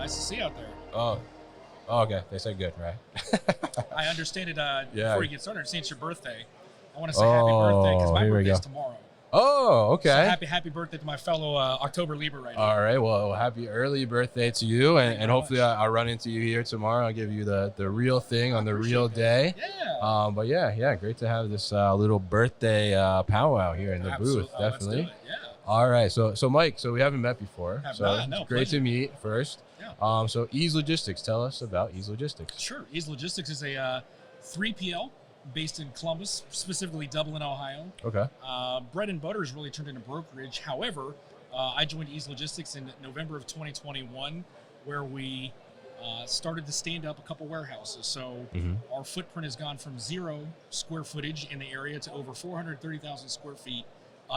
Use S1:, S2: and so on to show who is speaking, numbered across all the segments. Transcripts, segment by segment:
S1: Nice to see you out there.
S2: Oh, okay. They said good, right?
S1: I understand it.
S2: Yeah.
S1: Before you get started, since it's your birthday, I want to say happy birthday because my
S2: here we
S1: birthday is
S2: go.
S1: tomorrow.
S2: Oh, okay.
S1: So happy birthday to my fellow October Libra right now.
S2: All right. Well, happy early birthday to you, and hopefully I'll run into you here tomorrow. I'll give you the real thing on the real day.
S1: Yeah.
S2: But yeah, great to have this little birthday powwow here in the booth. Definitely.
S1: Let's do it. Yeah.
S2: All right. So Mike, so we haven't met before.
S1: No,
S2: great to meet first.
S1: Yeah.
S2: So Ease Logistics. Tell us about Ease Logistics.
S1: Sure. Ease Logistics is a 3PL based in Columbus, specifically Dublin, Ohio.
S2: Okay.
S1: Bread and butter has really turned into brokerage. However, I joined Ease Logistics in November of 2021, where we started to stand up a couple warehouses. So our footprint has gone from 0 square footage in the area to over 430,000 square feet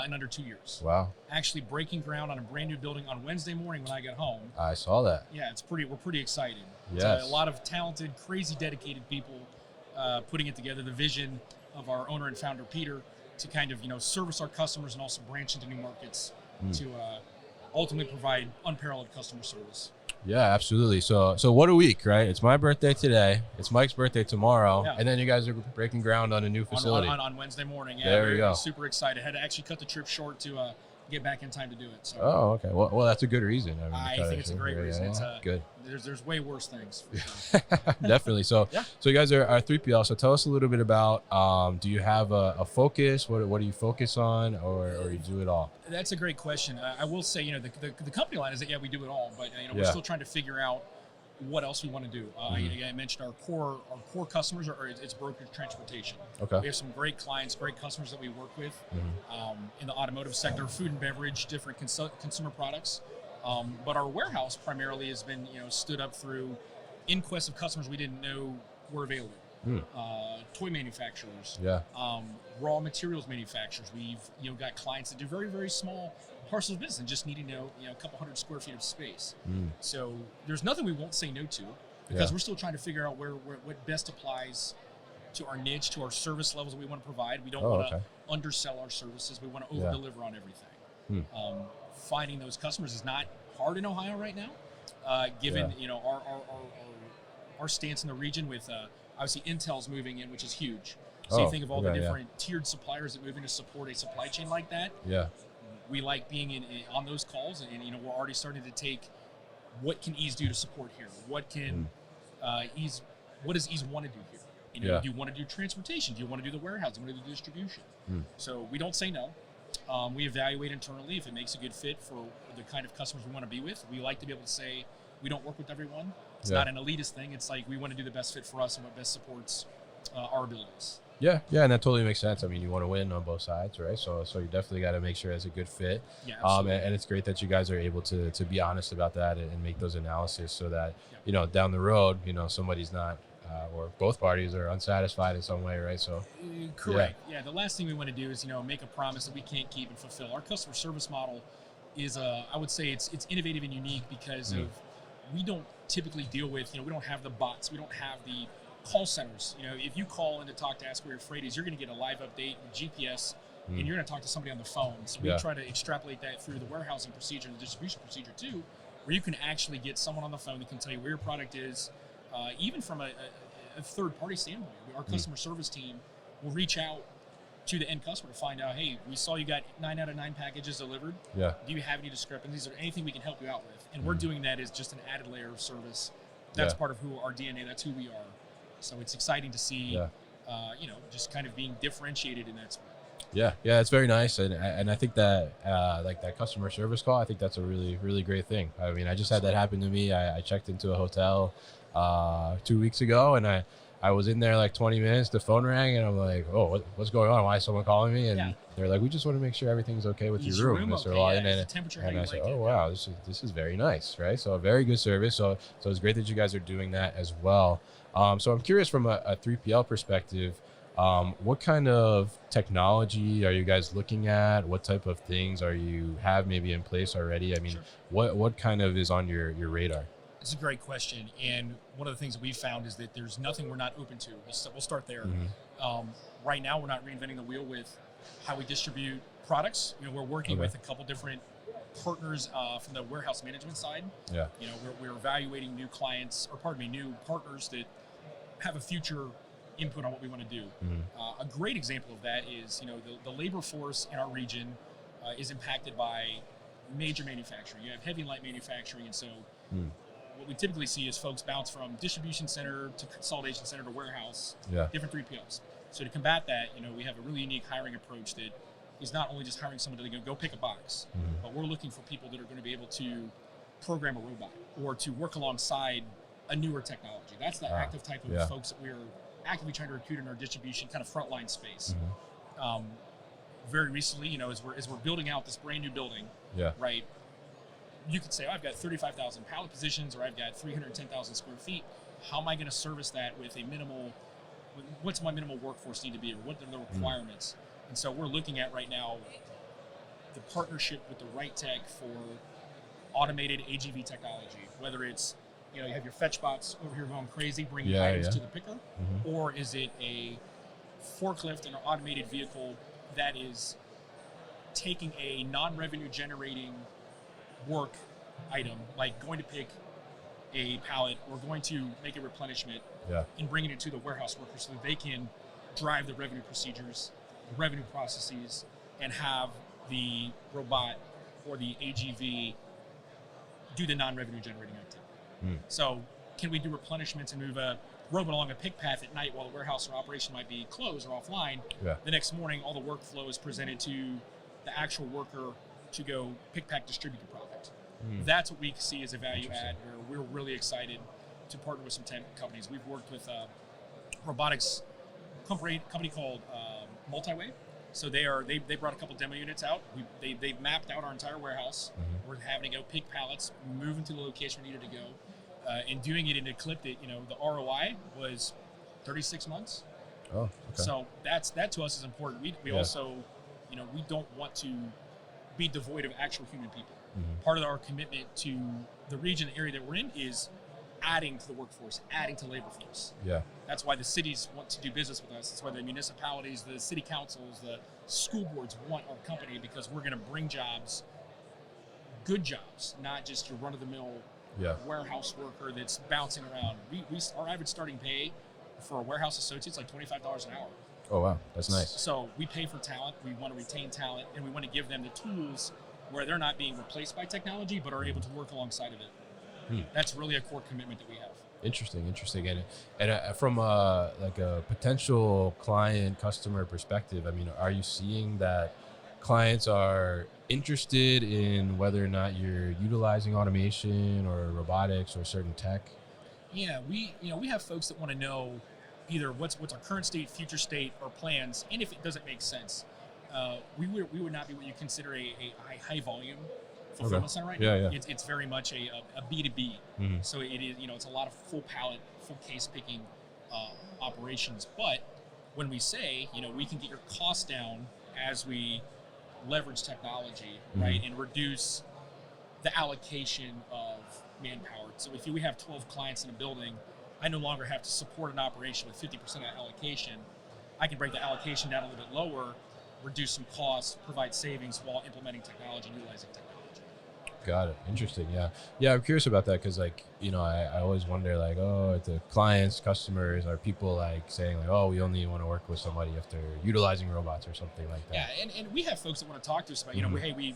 S1: in under 2 years.
S2: Wow.
S1: Actually breaking ground on a brand new building on Wednesday morning when I got home.
S2: I saw that.
S1: Yeah, we're pretty excited.
S2: Yes.
S1: It's a lot of talented, crazy, dedicated people putting it together. The vision of our owner and founder, Peter, to kind of, service our customers and also branch into new markets to ultimately provide unparalleled customer service.
S2: Yeah, absolutely. So what a week, right? It's my birthday today. It's Mike's birthday tomorrow.
S1: Yeah.
S2: And then you guys are breaking ground on a new facility.
S1: On Wednesday morning. Yeah,
S2: there we go.
S1: Super excited. Had to actually cut the trip short to get back in time to do it. So.
S2: Oh, okay. Well, that's a good reason.
S1: I think it's a great reason. It's
S2: good.
S1: There's way worse things. For sure.
S2: Definitely. So you guys are 3PL. So tell us a little bit about, do you have a focus? What do you focus on, or you do it all?
S1: That's a great question. I will say, the company line is that, we do it all, but we're still trying to figure out what else we want to do. I mentioned our core customers it's brokerage transportation.
S2: Okay.
S1: We have some great clients, great customers that we work with in the automotive sector, food and beverage, different consumer products. But our warehouse primarily has been, stood up through inquests of customers we didn't know were available. Toy manufacturers, raw materials manufacturers. We've got clients that do very, very small parcels of business and just needing a couple hundred square feet of space. So there's nothing we won't say no to because we're still trying to figure out what best applies to our niche, to our service levels that we want to provide. We don't want to undersell our services. We want to over deliver on everything. Finding those customers is not hard in Ohio right now, given our stance in the region with obviously Intel's moving in, which is huge. So you think of all the different tiered suppliers that move in to support a supply chain like that. Yeah. We like being on those calls, and we're already starting to take what can Ease do to support here. What can Ease? What does Ease want to do here? Do you want to do transportation? Do you want to do the warehouse? Do you want to do distribution? So we don't say no. We evaluate internally if it makes a good fit for the kind of customers we want to be with. We like to be able to say we don't work with everyone. It's not an elitist thing. It's like we want to do the best fit for us and what best supports our abilities. Yeah, and that totally makes sense. I mean, you want to win on both sides, right? So you definitely got to make sure it's a good fit. Yeah, absolutely. And it's great that you guys are able to be honest about that and make those analyses so that, down the road, somebody's not, or both parties are unsatisfied in some way, right? So correct. Yeah, the last thing we want to do is, make a promise that we can't keep and fulfill. Our customer service model is, I would say it's innovative and unique because of, we don't typically deal with, we don't have the bots. We don't have the call centers. If you call in to talk to ask where your freight is, you're going to get a live update with GPS, and you're going to talk to somebody on the phone. So we try to extrapolate that through the warehousing procedure and the distribution procedure too, where you can actually get someone on the phone that can tell you where your product is, even from a third-party standpoint. Our customer service team will reach out to the end customer to find out, hey, we saw you got 9 out of 9 packages delivered. Yeah. Do you have any discrepancies or anything we can help you out with? And we're doing that as just an added layer of service. That's part of who our DNA, that's who we are. So it's exciting to see, just kind of being differentiated in that space. Yeah, it's very nice, and I think that like that customer service call, I think that's a really, really great thing. I mean, I just had that happen to me. I checked into a hotel 2 weeks ago, and I was in there like 20 minutes. The phone rang, and I'm like, oh, what's going on? Why is someone calling me? And they're like, we just want to make sure everything's okay with your room, Mr. Law. And I said, oh wow, this is very nice, right? So a very good service. So it's great that you guys are doing that as well. So I'm curious from a 3PL perspective, what kind of technology are you guys looking at? What type of things you have maybe in place already? I mean, what kind of is on your radar? It's a great question. And one of the things that we've found is that there's nothing we're not open to. We'll start there. Right now, we're not reinventing the wheel with how we distribute products. We're working with a couple different partners from the warehouse management side.
S2: Yeah.
S1: You know, we're evaluating new clients, or pardon me, new partners that have a future input on what we want to do. A great example of that is, you know, the labor force in our region is impacted by major manufacturing. You have heavy and light manufacturing, and so what we typically see is folks bounce from distribution center to consolidation center to warehouse, different 3PLs. So to combat that, you know, we have a really unique hiring approach that is not only just hiring somebody to go pick a box, but we're looking for people that are going to be able to program a robot or to work alongside a newer technology. That's the active type of folks that we're actively trying to recruit in our distribution kind of frontline space. Very recently, you know, as we're building out this brand new building, right? You could say, oh, I've got 35,000 pallet positions, or I've got 310,000 square feet. How am I going to service that with a minimal? What's my minimal workforce need to be, or what are the requirements? And so we're looking at right now the partnership with the right tech for automated AGV technology, whether it's, you know, you have your fetch bots over here going crazy, bringing items to the picker, or is it a forklift and an automated vehicle that is taking a non-revenue generating work item, like going to pick a pallet or going to make a replenishment, and bringing it to the warehouse workers so that they can drive the revenue procedures, the revenue processes, and have the robot or the AGV do the non-revenue generating activity. So can we do replenishments and move a robot along a pick path at night while the warehouse or operation might be closed or offline? The next morning, all the workflow is presented to the actual worker to go pick, pack, distribute the product. That's what we see as a value add, where we're really excited to partner with some tech companies. We've worked with a robotics company called Multiway. So they brought a couple demo units out. They've mapped out our entire warehouse. We're having to go pick pallets, move them to the location we needed to go, and doing it in a clip that, you know, the ROI was 36 months.
S2: Oh, okay.
S1: So that to us is important. We also, you know, we don't want to be devoid of actual human people. Part of our commitment to the region, the area that we're in, is adding to the workforce, adding to labor force. That's why the cities want to do business with us. That's why the municipalities, the city councils, the school boards want our company, because we're going to bring jobs, good jobs, not just your run-of-the-mill warehouse worker that's bouncing around. Our average starting pay for a warehouse associate is like $25 an hour.
S2: Oh, wow. That's nice.
S1: So we pay for talent. We want to retain talent, and we want to give them the tools where they're not being replaced by technology, but are able to work alongside of it. That's really a core commitment that we have. Interesting.
S2: And from like a potential client customer perspective, I mean, are you seeing that clients are interested in whether or not you're utilizing automation or robotics or certain tech?
S1: Yeah, we have folks that want to know either what's our current state, future state, or plans, and if it doesn't make sense. We would not be what you consider a high volume fulfillment center right now. It's very much a B2B. So it is, you know, it's a lot of full pallet, full case picking operations. But when we say, you know, we can get your costs down as we leverage technology, right, and reduce the allocation of manpower. So if we have 12 clients in a building, I no longer have to support an operation with 50% allocation. I can break the allocation down a little bit lower, reduce some costs, provide savings while implementing technology and utilizing technology.
S2: Got it. Interesting. Yeah. I'm curious about that because, like, you know, I always wonder, like, oh, the clients, customers, are people like saying like, oh, we only want to work with somebody if they're utilizing robots or something like that.
S1: Yeah, and we have folks that want to talk to us about, you know, hey,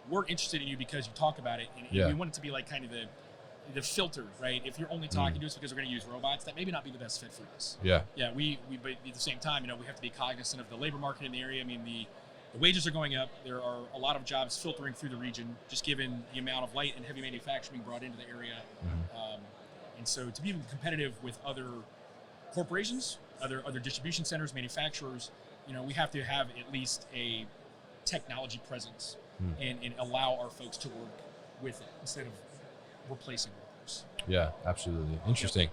S1: we're interested in you because you talk about it, and we want it to be like kind of the filter, right? If you're only talking to us because we're going to use robots, that maybe not be the best fit for us. Yeah, but at the same time, you know, we have to be cognizant of the labor market in the area. I mean, the wages are going up. There are a lot of jobs filtering through the region, just given the amount of light and heavy manufacturing brought into the area. And so to be competitive with other corporations, other distribution centers, manufacturers, you know, we have to have at least a technology presence and allow our folks to work with it instead of replacing workers.
S2: Yeah, absolutely. Interesting.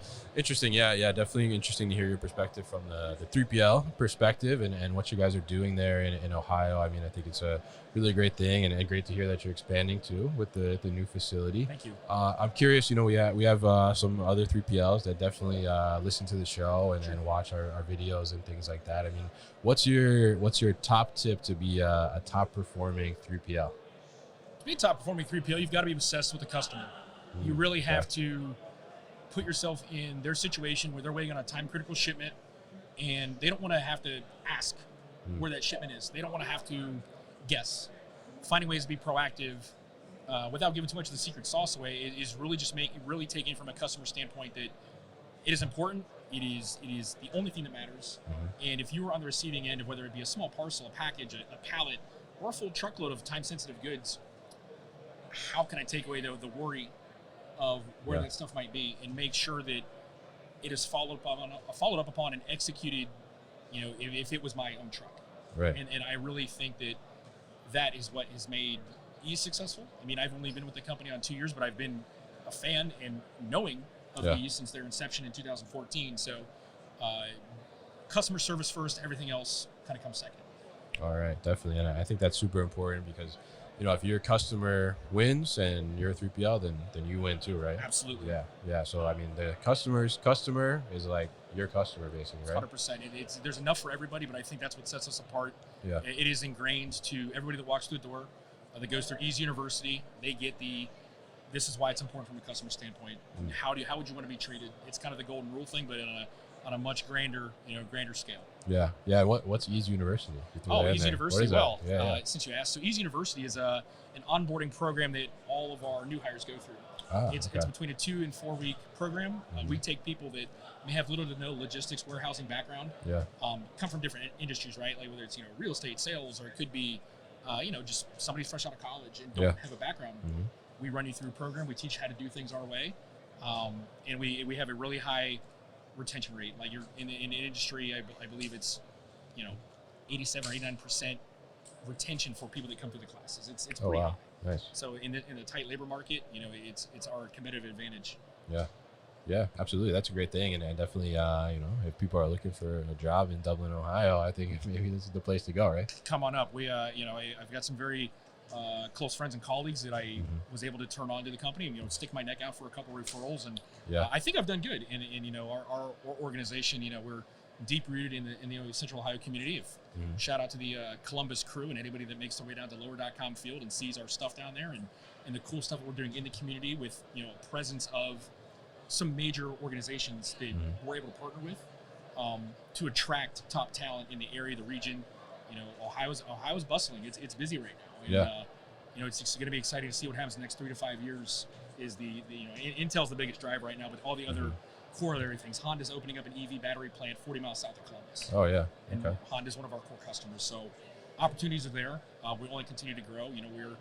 S2: Yeah, definitely interesting to hear your perspective from the 3PL perspective and what you guys are doing there in Ohio. I mean, I think it's a really great thing and great to hear that you're expanding too with the new facility.
S1: Thank you.
S2: I'm curious, you know, we have some other 3PLs that definitely listen to the show and watch our videos and things like that. I mean, what's your top tip to be a top performing 3PL?
S1: be a top performing 3PL, you've got to be obsessed with the customer. You really have to put yourself in their situation where they're waiting on a time critical shipment and they don't want to have to ask where that shipment is. They don't want to have to guess. Finding ways to be proactive without giving too much of the secret sauce away is really just really taking it from a customer standpoint that it is important. It is the only thing that matters. And if you are on the receiving end of whether it be a small parcel, a package, a pallet, or a full truckload of time-sensitive goods, how can I take away the worry of where that stuff might be and make sure that it is followed up upon and executed, if it was my own truck.
S2: Right.
S1: And I really think that is what has made Ease successful. I mean, I've only been with the company on 2 years, but I've been a fan and knowing of Ease since their inception in 2014. So customer service first, everything else kind of comes second. All
S2: right, definitely. And I think that's super important because if your customer wins and you're a 3PL, then you win too, right?
S1: Absolutely.
S2: Yeah. So I mean, the customer's customer is like your customer, basically, right?
S1: 100%. There's enough for everybody, but I think that's what sets us apart.
S2: Yeah.
S1: It is ingrained to everybody that walks through the door, that goes through Ease University. They get this is why it's important from a customer standpoint. How would you want to be treated? It's kind of the golden rule thing, but on a much grander scale.
S2: Yeah. What's Ease University?
S1: Ease University. Well,
S2: yeah.
S1: Since you asked, so Ease University is an onboarding program that all of our new hires go through. It's between a 2 and 4 week program. We take people that may have little to no logistics, warehousing background. Come from different industries, right? Like whether it's real estate, sales, or it could be just somebody fresh out of college and don't have a background. We run you through a program. We teach you how to do things our way, and we have a really high retention rate. Like you're in the industry, I believe it's 87 or 89% retention for people that come through the classes. It's pretty high.
S2: Nice.
S1: So in the tight labor market, it's our competitive advantage.
S2: Yeah, absolutely. That's a great thing, and definitely, if people are looking for a job in Dublin, Ohio, I think maybe this is the place to go, right?
S1: Come on up. We, I've got some very close friends and colleagues that I was able to turn on to the company and stick my neck out for a couple referrals, and I think I've done good. And our organization, we're deep rooted in the Central Ohio community. Shout out to the Columbus crew and anybody that makes their way down to lower.com field and sees our stuff down there and the cool stuff that we're doing in the community with a presence of some major organizations that we're able to partner with to attract top talent in the area, the region. Ohio's bustling. It's busy right now. And, it's going to be exciting to see what happens in the next 3 to 5 years. Is Intel's the biggest drive right now, but all the other corollary things. Honda's opening up an EV battery plant 40 miles south of Columbus.
S2: Oh yeah.
S1: And Honda's one of our core customers. So opportunities are there. We only continue to grow. We're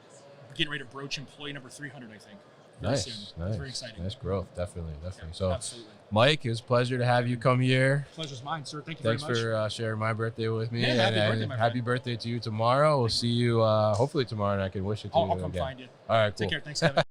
S1: getting ready to broach employee number 300, I think.
S2: Nice.
S1: It's very exciting.
S2: Nice growth. Definitely.
S1: Yeah,
S2: So,
S1: absolutely.
S2: Mike, it was a pleasure to have you come here.
S1: Pleasure's mine, sir. Thank you
S2: Thanks
S1: very much.
S2: for sharing my birthday with me.
S1: Yeah, happy birthday, my friend.
S2: Happy birthday to you tomorrow. We'll see you hopefully tomorrow, and I can wish it to you
S1: I'll come
S2: again.
S1: find you.
S2: All right, cool.
S1: Take care. Thanks, Kevin.